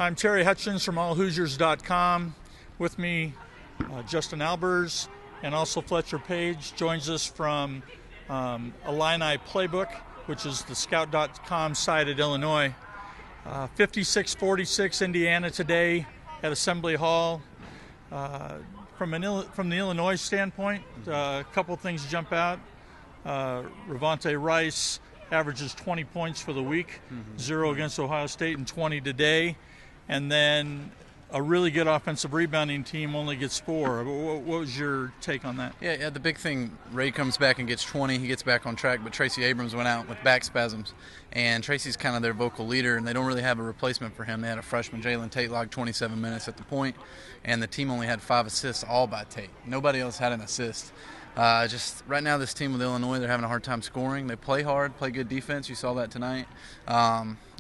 I'm Terry Hutchins from allhoosiers.com. With me, Justin Albers, and also Fletcher Page joins us from Illini Playbook, which is the scout.com site at Illinois. 56-46 Indiana today at Assembly Hall. From the Illinois standpoint, a couple of things jump out. Ravonte Rice averages 20 points for the week, 0 against Ohio State and 20 today. And then a really good offensive rebounding team only gets 4. What was your take on that? Yeah, the big thing, Ray comes back and gets 20. He gets back on track, but Tracy Abrams went out with back spasms. And Tracy's kind of their vocal leader, and they don't really have a replacement for him. They had a freshman, Jalen Tate, logged 27 minutes at the point, and the team only had 5 assists, all by Tate. Nobody else had an assist. Just right now, this team with Illinois, they're having a hard time scoring. They play hard, play good defense. You saw that tonight.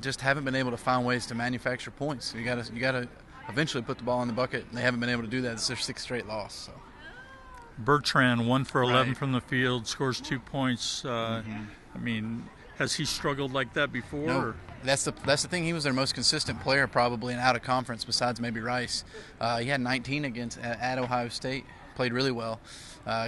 Just haven't been able to find ways to manufacture points. You got to eventually put the ball in the bucket. They haven't been able to do that. It's their 6th straight loss. So. Bertrand, 1 for 11 right. from the field, scores 2 points. I mean, has he struggled like that before? No. Or? That's the thing. He was their most consistent player probably in out of conference besides maybe Rice. He had 19 at Ohio State. Played really well.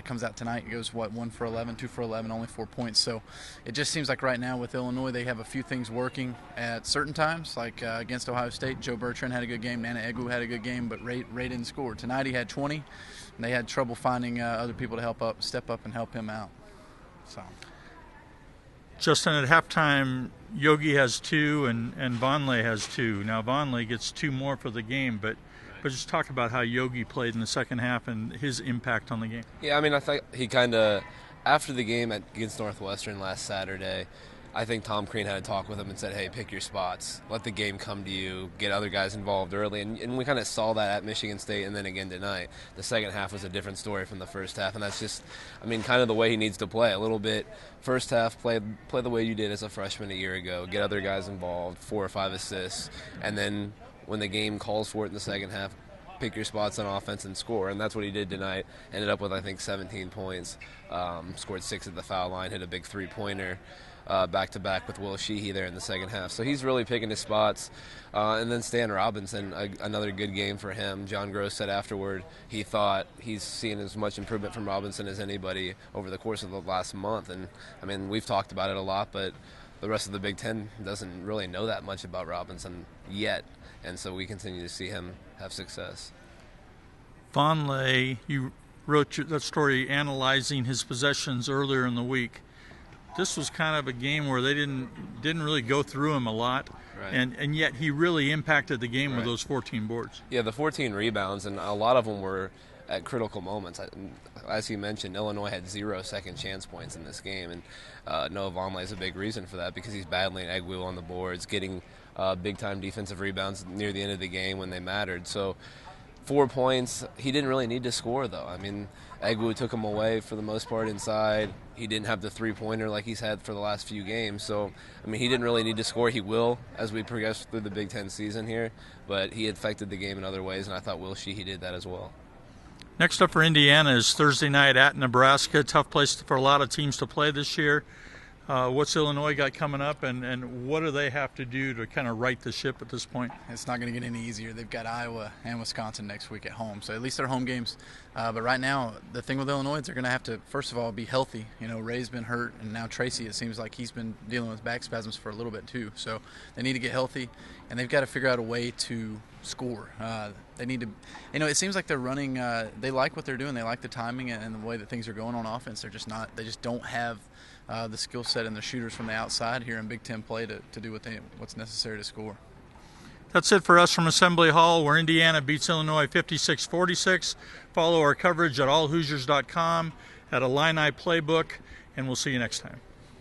Comes out tonight, goes 1 for 11, 2 for 11, only 4 points. So it just seems like right now with Illinois, they have a few things working at certain times, like against Ohio State. Joe Bertrand had a good game, Nana Egwu had a good game, but Ray didn't score. Tonight he had 20, and they had trouble finding other people to step up and help him out. So. Justin, at halftime, Yogi has 2 and Vonleh has 2. Now Vonleh gets 2 more for the game, but just talk about how Yogi played in the second half and his impact on the game. Yeah, I mean, I think he kind of, after the game against Northwestern last Saturday, I think Tom Crean had a talk with him and said, hey, pick your spots. Let the game come to you. Get other guys involved early. And we kind of saw that at Michigan State and then again tonight. The second half was a different story from the first half, and that's just, I mean, kind of the way he needs to play. A little bit first half, play the way you did as a freshman a year ago. Get other guys involved, 4 or 5 assists, and then when the game calls for it in the second half, pick your spots on offense and score. And that's what he did tonight. Ended up with, I think, 17 points. Scored 6 at the foul line, hit a big 3-pointer back-to-back with Will Sheehy there in the second half. So he's really picking his spots. And then Stan Robinson, another good game for him. John Gross said afterward he thought he's seen as much improvement from Robinson as anybody over the course of the last month. And, I mean, we've talked about it a lot, but the rest of the Big Ten doesn't really know that much about Robinson yet. And so we continue to see him have success. Vonleh, you wrote that story analyzing his possessions earlier in the week. This was kind of a game where they didn't really go through him a lot, right. and yet he really impacted the game with those 14 boards. Yeah, the 14 rebounds, and a lot of them were at critical moments. As you mentioned, Illinois had 0 second chance points in this game, and Noah Vonleh is a big reason for that because he's battling Egwu on the boards, getting big-time defensive rebounds near the end of the game when they mattered. So 4 points. He didn't really need to score, though. I mean, Egwu took him away for the most part inside. He didn't have the 3-pointer like he's had for the last few games. So, I mean, he didn't really need to score. He will as we progress through the Big Ten season here. But he affected the game in other ways, and I thought Will Sheehy did that as well. Next up for Indiana is Thursday night at Nebraska. Tough place for a lot of teams to play this year. What's Illinois got coming up, and what do they have to do to kind of right the ship at this point? It's not going to get any easier. They've got Iowa and Wisconsin next week at home, so at least they're home games. But right now, the thing with Illinois is they're going to have to, first of all, be healthy. You know, Ray's been hurt, and now Tracy, it seems like he's been dealing with back spasms for a little bit too. So they need to get healthy, and they've got to figure out a way to score. They need to, you know, it seems like they're running, they like what they're doing. They like the timing and the way that things are going on offense. They're just not, they just don't have the skill set and the shooters from the outside here in Big Ten play to do what's necessary to score. That's it for us from Assembly Hall, where Indiana beats Illinois 56-46. Follow our coverage at allhoosiers.com, at Illini Playbook, and we'll see you next time.